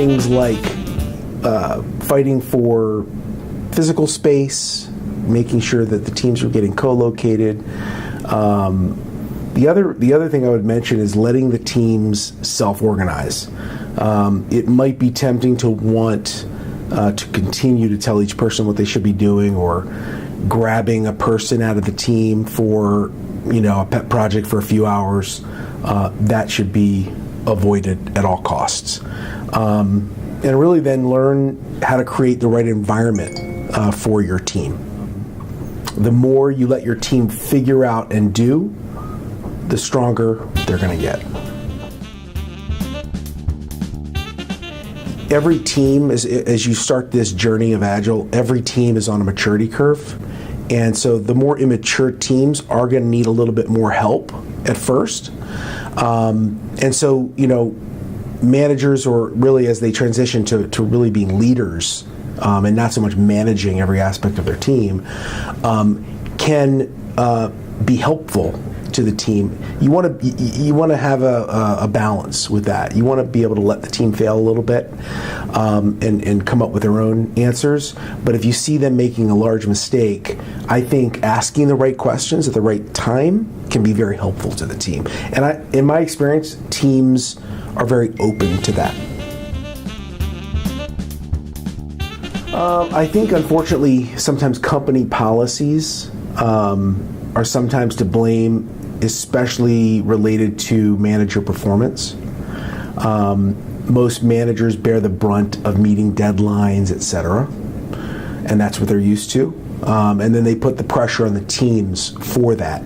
things like fighting for physical space, making sure that the teams are getting co-located. The other thing I would mention is letting the teams self-organize. It might be tempting to want to continue to tell each person what they should be doing, or grabbing a person out of the team for a pet project for a few hours. That should be avoided at all costs. And really then learn how to create the right environment for your team. The more you let your team figure out and do, the stronger they're going to get. Every team, as you start this journey of Agile, every team is on a maturity curve. And so the more immature teams are going to need a little bit more help at first. And so, managers, or really as they transition to really being leaders, and not so much managing every aspect of their team, can be helpful to the team. You want to have a balance with that. You want to be able to let the team fail a little bit, and come up with their own answers. But if you see them making a large mistake, I think asking the right questions at the right time can be very helpful to the team. And in my experience, teams are very open to that. I think, unfortunately, sometimes company policies are sometimes to blame, especially related to manager performance. Most managers bear the brunt of meeting deadlines, etc., and that's what they're used to. And then they put the pressure on the teams for that,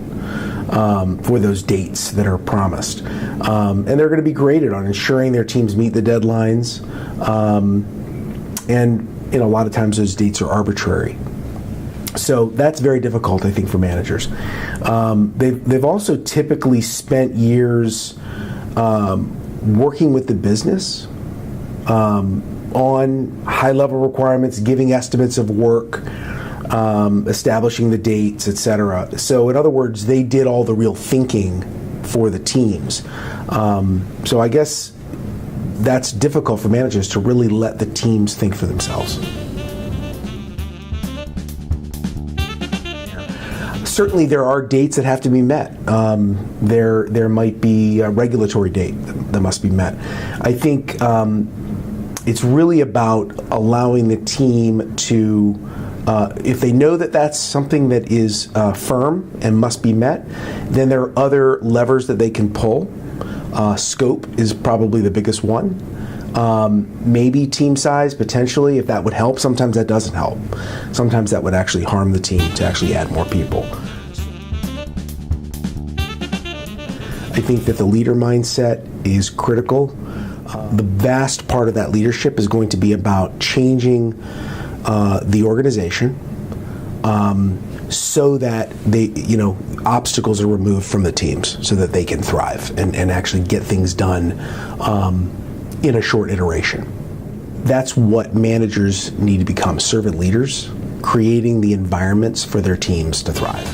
for those dates that are promised. And they're going to be graded on ensuring their teams meet the deadlines. And a lot of times those dates are arbitrary. So that's very difficult, I think, for managers. They've also typically spent years working with the business on high-level requirements, giving estimates of work, establishing the dates, etc. So in other words, they did all the real thinking for the teams. So I guess that's difficult for managers, to really let the teams think for themselves. Certainly there are dates that have to be met. There might be a regulatory date that must be met. I think it's really about allowing the team to, if they know that that's something that is firm and must be met, then there are other levers that they can pull. Scope is probably the biggest one. Maybe team size, potentially, if that would help. Sometimes that doesn't help. Sometimes that would actually harm the team to actually add more people. I think that the leader mindset is critical. The vast part of that leadership is going to be about changing the organization so that obstacles are removed from the teams so that they can thrive and actually get things done in a short iteration. That's what managers need to become: servant leaders, creating the environments for their teams to thrive.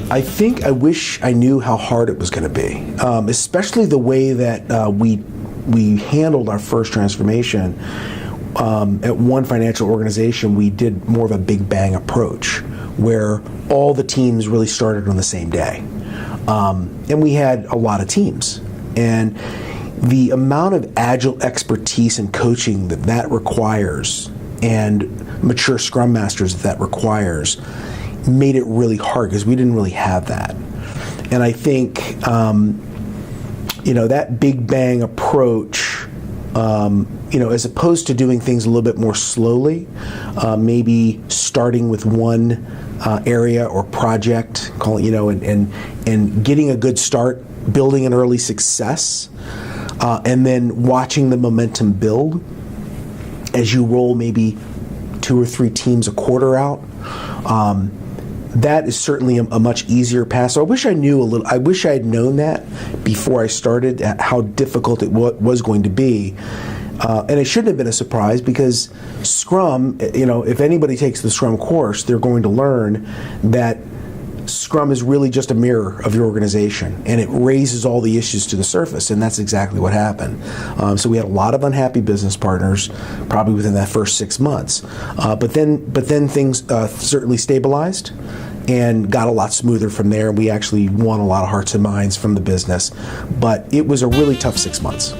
I wish I knew how hard it was going to be, especially the way that we handled our first transformation. At one financial organization, we did more of a big bang approach, where all the teams really started on the same day. And we had a lot of teams. And the amount of Agile expertise and coaching that requires, and mature Scrum Masters that requires, made it really hard, because we didn't really have that. And I think, that big bang approach, as opposed to doing things a little bit more slowly, maybe starting with one area or project, and getting a good start, building an early success, and then watching the momentum build as you roll maybe 2 or 3 teams a quarter out. That is certainly a much easier path. So I wish I had known that before I started, how difficult it was going to be. And it shouldn't have been a surprise, because Scrum, if anybody takes the Scrum course, they're going to learn that Scrum is really just a mirror of your organization, and it raises all the issues to the surface, and that's exactly what happened. So we had a lot of unhappy business partners, probably within that first 6 months. But then things certainly stabilized and got a lot smoother from there. We actually won a lot of hearts and minds from the business, but it was a really tough 6 months.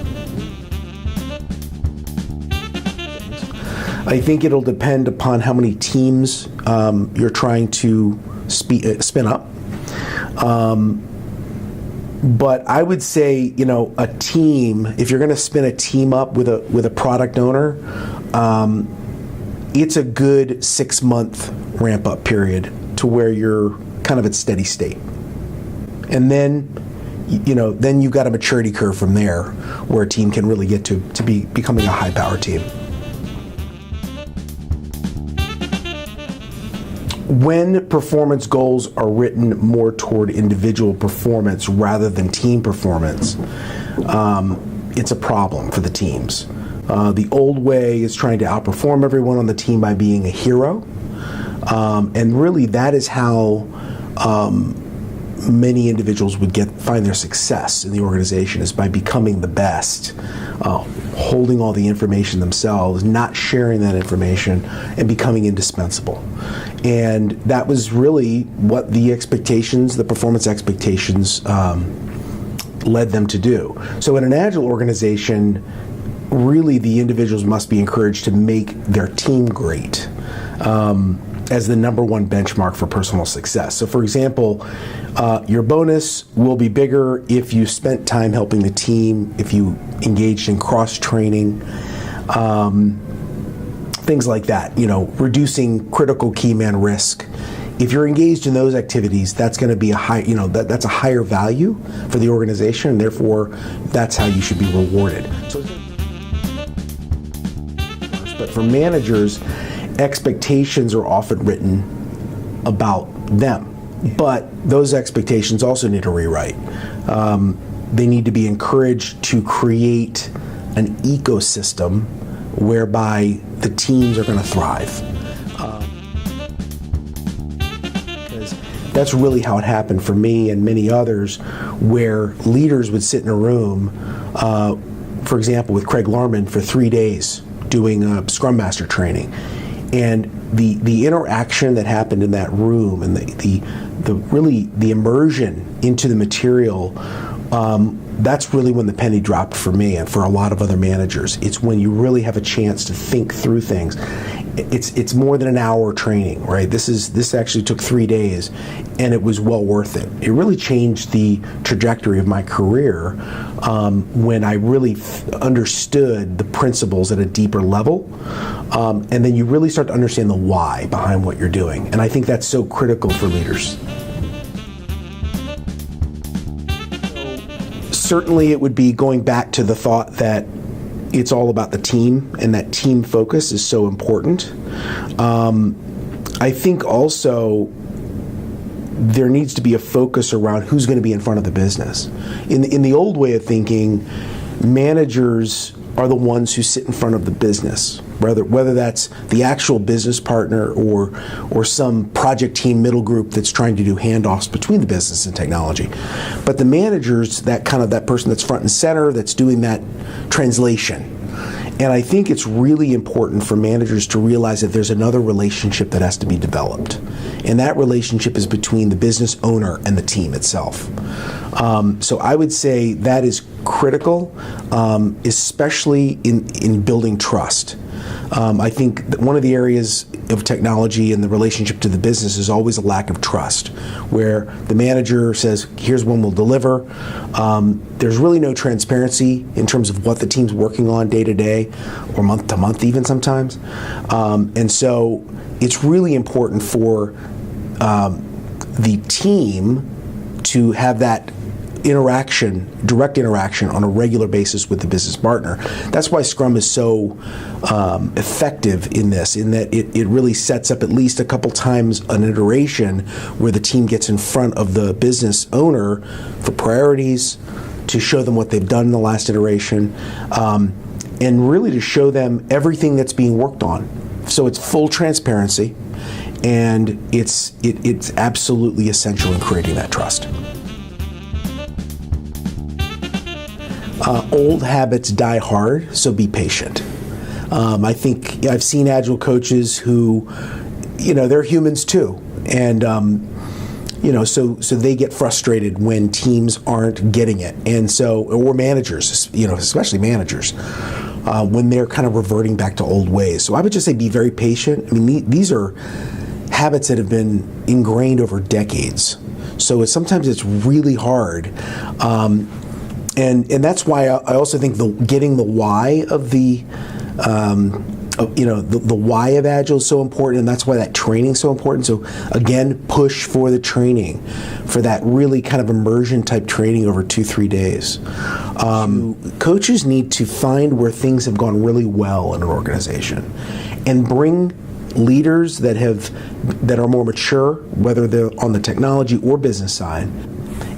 I think it'll depend upon how many teams you're trying to spin up. But I would say, a team, if you're going to spin a team up with a product owner, it's a good 6-month ramp up period to where you're kind of at steady state. And then, then you've got a maturity curve from there where a team can really get to becoming a high power team. When performance goals are written more toward individual performance rather than team performance, it's a problem for the teams. The old way is trying to outperform everyone on the team by being a hero. And really that is how many individuals would find their success in the organization, is by becoming the best, holding all the information themselves, not sharing that information, and becoming indispensable. And that was really what the performance expectations led them to do. So in an Agile organization, really the individuals must be encouraged to make their team great as the number one benchmark for personal success. So for example, your bonus will be bigger if you spent time helping the team, if you engaged in cross-training, things like that, reducing critical key man risk. If you're engaged in those activities, that's going to be that's a higher value for the organization, and therefore that's how you should be rewarded. But for managers, expectations are often written about them, but those expectations also need a rewrite. They need to be encouraged to create an ecosystem whereby the teams are going to thrive. Because that's really how it happened for me and many others, where leaders would sit in a room, for example, with Craig Larman for 3 days doing Scrum Master training. And the interaction that happened in that room and the immersion into the material, that's really when the penny dropped for me and for a lot of other managers. It's when you really have a chance to think through things. It's more than an hour training, right? This actually took 3 days, and it was well worth it. It really changed the trajectory of my career when I really understood the principles at a deeper level, and then you really start to understand the why behind what you're doing. And I think that's so critical for leaders. Certainly it would be going back to the thought that it's all about the team, and that team focus is so important. I think also there needs to be a focus around who's going to be in front of the business. In the old way of thinking, managers are the ones who sit in front of the business, whether that's the actual business partner or some project team middle group that's trying to do handoffs between the business and technology. But the manager's that person that's front and center, that's doing that translation. And I think it's really important for managers to realize that there's another relationship that has to be developed. And that relationship is between the business owner and the team itself. So I would say that is critical, especially in building trust. I think that one of the areas of technology and the relationship to the business is always a lack of trust, where the manager says, here's when we'll deliver. There's really no transparency in terms of what the team's working on day to day or month to month even sometimes. And so it's really important for the team to have that direct interaction on a regular basis with the business partner. That's why Scrum is so effective in this, in that it really sets up at least a couple times an iteration where the team gets in front of the business owner for priorities, to show them what they've done in the last iteration, and really to show them everything that's being worked on. So it's full transparency, and it's absolutely essential in creating that trust. Old habits die hard, so be patient. I think I've seen Agile coaches who, they're humans too, and so they get frustrated when teams aren't getting it, and or managers, especially managers, when they're kind of reverting back to old ways. So I would just say be very patient. I mean, these are habits that have been ingrained over decades, so sometimes it's really hard. And that's why I also think getting the why of the why of Agile is so important, and that's why that training is so important. So again, push for the training, for that really kind of immersion type training over 2-3 days. Coaches need to find where things have gone really well in an organization, and bring leaders that are more mature, whether they're on the technology or business side,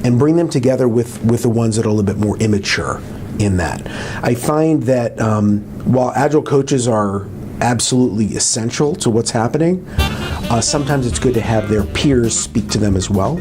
and bring them together with the ones that are a little bit more immature in that. I find that while Agile coaches are absolutely essential to what's happening, sometimes it's good to have their peers speak to them as well.